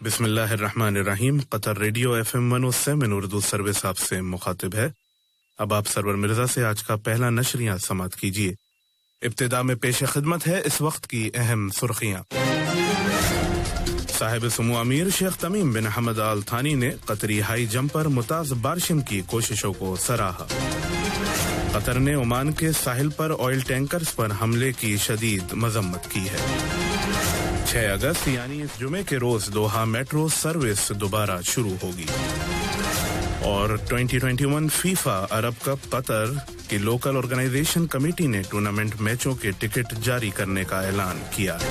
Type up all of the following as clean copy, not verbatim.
بسم اللہ الرحمن الرحیم۔ قطر ریڈیو FM 107 اردو سروس آپ سے مخاطب ہے۔ اب آپ سرور مرزا سے آج کا پہلا نشریہ سماعت کیجیے۔ ابتدا میں پیش خدمت ہے اس وقت کی اہم سرخیاں۔ صاحب سمو امیر شیخ تمیم بن حمد آل تھانی نے قطری ہائی جمپر ممتاز بارشم کی کوششوں کو سراہا۔ قطر نے عمان کے ساحل پر آئل ٹینکرز پر حملے کی شدید مذمت کی ہے۔ 6 اگست یعنی اس جمعے کے روز دوحہ میٹرو سروس دوبارہ شروع ہوگی۔ اور 2021 فیفا عرب کپ قطر کی لوکل آرگنائزیشن کمیٹی نے ٹورنامنٹ میچوں کے ٹکٹ جاری کرنے کا اعلان کیا ہے۔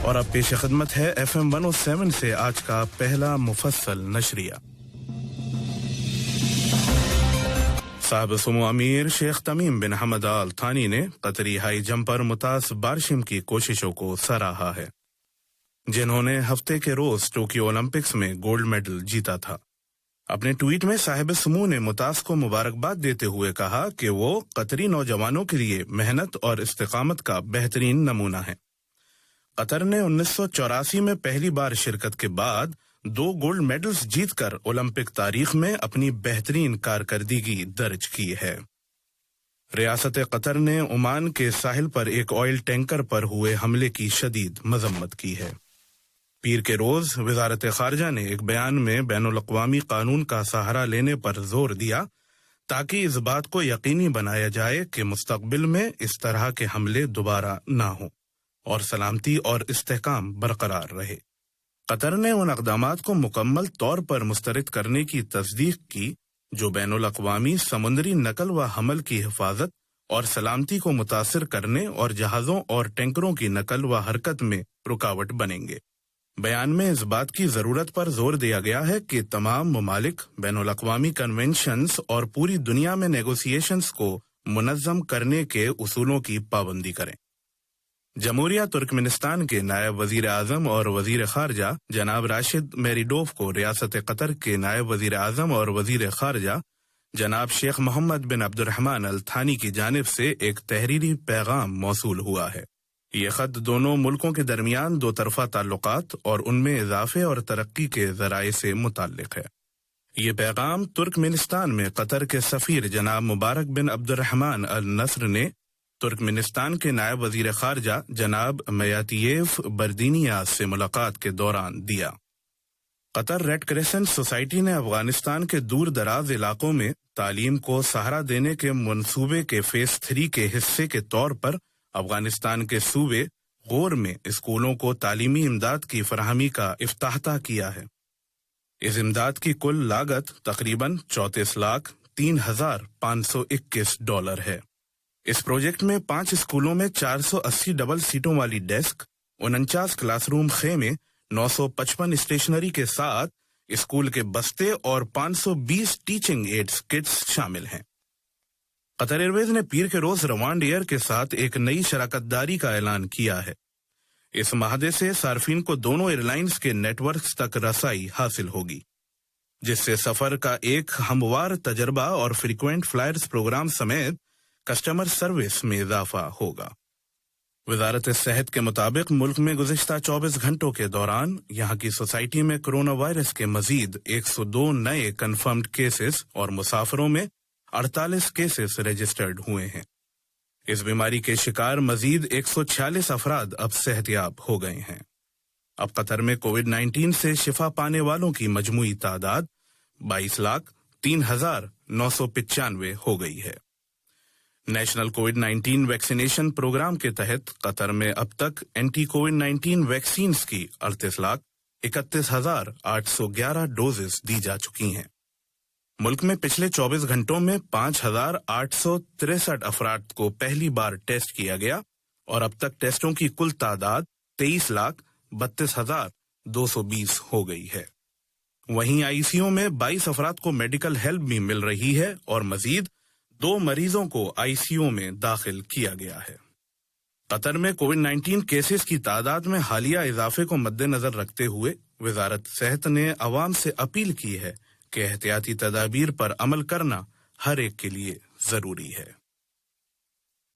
اور اب پیش خدمت ہے FM 107 سے آج کا پہلا مفصل نشریہ۔ صاحب سمو امیر شیخ تمیم بن حمد آل تھانی نے قطری ہائی جمپر ممتاز بارشم کی کوششوں کو سراہا ہے، جنہوں نے ہفتے کے روز ٹوکیو اولمپکس میں گولڈ میڈل جیتا تھا۔ اپنے ٹویٹ میں صاحب سمو نے ممتاز کو مبارکباد دیتے ہوئے کہا کہ وہ قطری نوجوانوں کے لیے محنت اور استقامت کا بہترین نمونہ ہے۔ قطر نے 1984 میں پہلی بار شرکت کے بعد 2 گولڈ میڈلز جیت کر اولمپک تاریخ میں اپنی بہترین کارکردگی درج کی ہے۔ ریاست قطر نے عمان کے ساحل پر ایک آئل ٹینکر پر ہوئے حملے کی شدید مذمت کی ہے۔ پیر کے روز وزارت خارجہ نے ایک بیان میں بین الاقوامی قانون کا سہارا لینے پر زور دیا تاکہ اس بات کو یقینی بنایا جائے کہ مستقبل میں اس طرح کے حملے دوبارہ نہ ہوں اور سلامتی اور استحکام برقرار رہے۔ قطر نے ان اقدامات کو مکمل طور پر مسترد کرنے کی تصدیق کی جو بین الاقوامی سمندری نقل و حمل کی حفاظت اور سلامتی کو متاثر کرنے اور جہازوں اور ٹینکروں کی نقل و حرکت میں رکاوٹ بنیں گے۔ بیان میں اس بات کی ضرورت پر زور دیا گیا ہے کہ تمام ممالک بین الاقوامی کنونشنز اور پوری دنیا میں نیگوسیشنز کو منظم کرنے کے اصولوں کی پابندی کریں۔ جمہوریہ ترکمنستان کے نائب وزیر اعظم اور وزیر خارجہ جناب راشد میریڈوف کو ریاست قطر کے نائب وزیر اعظم اور وزیر خارجہ جناب شیخ محمد بن عبد الرحمن ال تھانی کی جانب سے ایک تحریری پیغام موصول ہوا ہے۔ یہ خط دونوں ملکوں کے درمیان 2 طرفہ تعلقات اور ان میں اضافے اور ترقی کے ذرائع سے متعلق ہے۔ یہ پیغام ترکمنستان میں قطر کے سفیر جناب مبارک بن عبد الرحمن النصر نے ترکمنستان کے نائب وزیر خارجہ جناب میاتییف بردینیا سے ملاقات کے دوران دیا۔ قطر ریڈ کریسنٹ سوسائٹی نے افغانستان کے دور دراز علاقوں میں تعلیم کو سہارا دینے کے منصوبے کے فیز 3 کے حصے کے طور پر افغانستان کے صوبے غور میں اسکولوں کو تعلیمی امداد کی فراہمی کا افتتاح کیا ہے۔ اس امداد کی کل لاگت تقریباً 34,03,521 ڈالر ہے۔ اس پروجیکٹ میں 5 اسکولوں میں 480 ڈبل سیٹوں والی ڈیسک، 49 کلاس روم خیمے، 955 اسٹیشنری کے ساتھ اسکول کے بستے اور 520 ٹیچنگ ایڈز کٹس شامل ہیں۔ قطر ایئرویز نے پیر کے روز روانڈ ایئر کے ساتھ ایک نئی شراکت داری کا اعلان کیا ہے۔ اس معاہدے سے صارفین کو دونوں ایئر لائنز کے نیٹ ورکس تک رسائی حاصل ہوگی، جس سے سفر کا ایک ہموار تجربہ اور فریکوینٹ فلائرز پروگرام سمیت کسٹمر سروس میں اضافہ ہوگا۔ وزارت صحت کے مطابق ملک میں گزشتہ 24 گھنٹوں کے دوران یہاں کی سوسائٹی میں کرونا وائرس کے مزید 102 نئے کنفرمڈ کیسز اور مسافروں میں 48 کیسز رجسٹرڈ ہوئے ہیں۔ اس بیماری کے شکار مزید 146 افراد اب صحت یاب ہو گئے ہیں۔ اب قطر میں کووڈ-19 سے شفا پانے والوں کی مجموعی تعداد 22,03,995 ہو گئی ہے۔ نیشنل کووڈ-19 ویکسینیشن پروگرام کے تحت قطر میں اب تک اینٹی کووڈ-19 ویکسینز کی 38,31,811 ڈوزز دی جا چکی ہیں۔ ملک میں پچھلے 24 گھنٹوں میں 5,863 افراد کو پہلی بار ٹیسٹ کیا گیا اور اب تک ٹیسٹوں کی کل تعداد 23,32,220 ہو گئی ہے۔ وہیں ICU میں 22 افراد کو میڈیکل ہیلپ بھی مل رہی ہے اور مزید 2 مریضوں کو ICU میں داخل کیا گیا ہے۔ قطر میں کووڈ-19 کیسز کی تعداد میں حالیہ اضافے کو مد نظر رکھتے ہوئے وزارت صحت نے عوام سے اپیل کی ہے کہ احتیاطی تدابیر پر عمل کرنا ہر ایک کے لیے ضروری ہے۔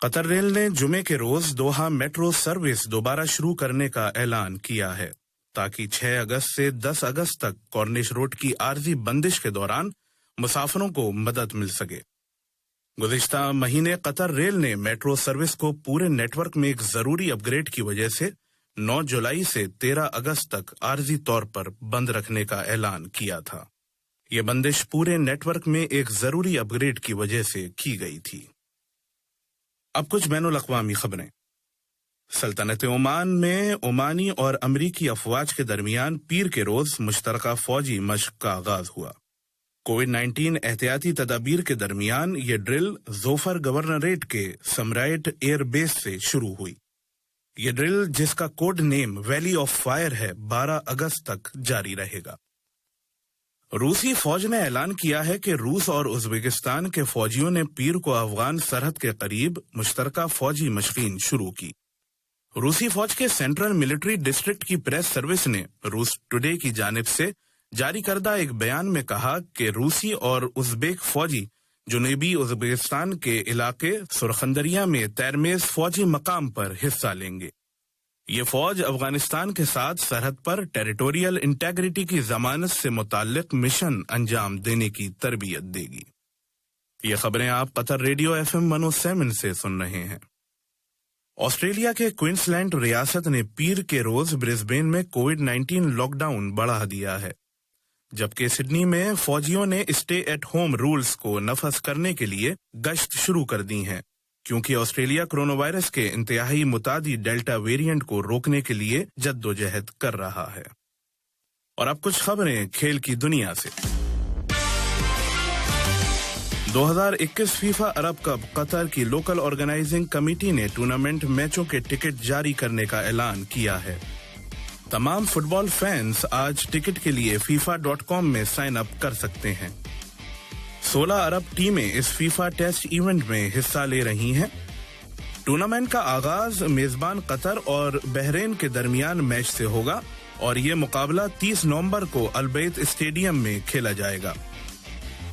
قطر ریل نے جمعے کے روز دوحہ میٹرو سروس دوبارہ شروع کرنے کا اعلان کیا ہے۔ تاکہ 6 اگست سے 10 اگست تک کارنش روڈ کی عارضی بندش کے دوران مسافروں کو مدد مل سکے۔ گزشتہ مہینے قطر ریل نے میٹرو سروس کو پورے نیٹ ورک میں ایک ضروری اپ گریڈ کی وجہ سے 9 جولائی سے 13 اگست تک عارضی طور پر بند رکھنے کا اعلان کیا تھا۔ یہ بندش پورے نیٹ ورک میں ایک ضروری اپ گریڈ کی وجہ سے کی گئی تھی۔ اب کچھ بین الاقوامی خبریں۔ سلطنت عمان میں عمانی اور امریکی افواج کے درمیان پیر کے روز مشترکہ فوجی مشق کا آغاز ہوا۔ کووڈ-19 احتیاطی تدابیر کے درمیان یہ ڈرل ظفر گورنریٹ کے سمرائٹ ایئر بیس سے شروع ہوئی۔ یہ ڈرل، جس کا code name valley of fire ہے، 12 اگست تک جاری رہے گا۔ روسی فوج نے اعلان کیا ہے کہ روس اور ازبکستان کے فوجیوں نے پیر کو افغان سرحد کے قریب مشترکہ فوجی مشقیں شروع کی۔ روسی فوج کے سینٹرل ملٹری ڈسٹرکٹ کی پریس سروس نے روس ٹوڈے کی جانب سے جاری کردہ ایک بیان میں کہا کہ روسی اور ازبیک فوجی جنوبی ازبکستان کے علاقے سرخندریا میں تیرمیز فوجی مقام پر حصہ لیں گے۔ یہ فوج افغانستان کے ساتھ سرحد پر ٹیریٹوریل انٹیگریٹی کی ضمانت سے متعلق مشن انجام دینے کی تربیت دے گی۔ یہ خبریں آپ قطر ریڈیو FM 107 سے سن رہے ہیں۔ آسٹریلیا کے کوئنس لینڈ ریاست نے پیر کے روز برسبین میں کووڈ-19 لاک ڈاؤن بڑھا دیا ہے، جبکہ سڈنی میں فوجیوں نے اسٹے ایٹ ہوم رولز کو نفذ کرنے کے لیے گشت شروع کر دی ہیں، کیونکہ آسٹریلیا کرونا وائرس کے انتہائی متعدی ڈیلٹا ویرینٹ کو روکنے کے لیے جدوجہد کر رہا ہے۔ اور اب کچھ خبریں کھیل کی دنیا سے۔ 2021 فیفا عرب کپ قطر کی لوکل آرگنائزنگ کمیٹی نے ٹورنامنٹ میچوں کے ٹکٹ جاری کرنے کا اعلان کیا ہے۔ تمام فٹ بال فینس آج ٹکٹ کے لیے FIFA.com میں سائن اپ کر سکتے ہیں۔ 16 عرب ٹیمیں اس فیفا ٹیسٹ ایونٹ میں حصہ لے رہی ہیں۔ ٹورنامنٹ کا آغاز میزبان قطر اور بحرین کے درمیان میچ سے ہوگا اور یہ مقابلہ 30 نومبر کو البیت اسٹیڈیم میں کھیلا جائے گا۔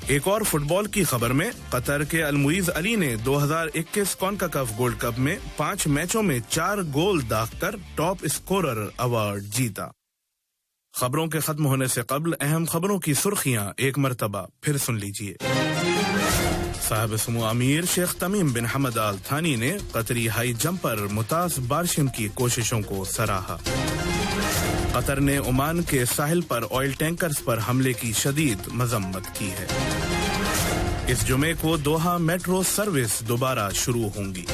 ایک اور فٹ بال کی خبر میں، قطر کے المعیز علی نے 2021 کانکاکاف گولڈ کپ میں 5 میچوں میں 4 گول داغ کر ٹاپ اسکورر ایوارڈ جیتا۔ خبروں کے ختم ہونے سے قبل اہم خبروں کی سرخیاں ایک مرتبہ پھر سن لیجیے۔ صاحب سمو امیر شیخ تمیم بن حمد آل تھانی نے قطری ہائی جمپر متاز بارشم کی کوششوں کو سراہا۔ قطر نے عمان کے ساحل پر آئل ٹینکرز پر حملے کی شدید مذمت کی ہے۔ اس جمعے کو دوحہ میٹرو سروس دوبارہ شروع ہوں گی۔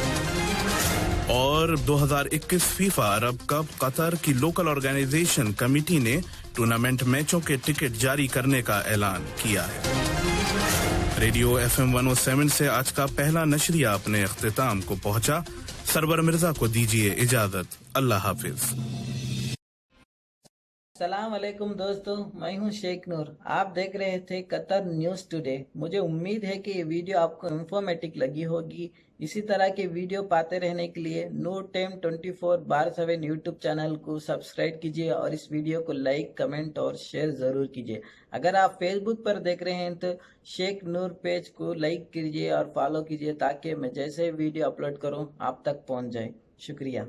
اور 2021 فیفا عرب کپ قطر کی لوکل آرگنائزیشن کمیٹی نے ٹورنامنٹ میچوں کے ٹکٹ جاری کرنے کا اعلان کیا ہے۔ ریڈیو FM 107 سے آج کا پہلا نشریہ اپنے اختتام کو پہنچا۔ سرور مرزا کو دیجیے اجازت۔ اللہ حافظ۔ السلام علیکم دوستو، میں ہوں شیخ نور۔ آپ دیکھ رہے تھے قطر نیوز ٹوڈے۔ مجھے امید ہے کہ یہ ویڈیو آپ کو انفارمیٹک لگی ہوگی۔ اسی طرح کے ویڈیو پاتے رہنے کے لیے نور ٹائم 24/7 یوٹیوب چینل کو سبسکرائب کیجیے اور اس ویڈیو کو لائک، کمنٹ اور شیئر ضرور کیجیے۔ اگر آپ فیس بک پر دیکھ رہے ہیں تو شیخ نور پیج کو لائک کیجیے اور فالو کیجیے تاکہ میں جیسے ویڈیو اپلوڈ کروں آپ تک پہنچ جائے۔ شکریہ۔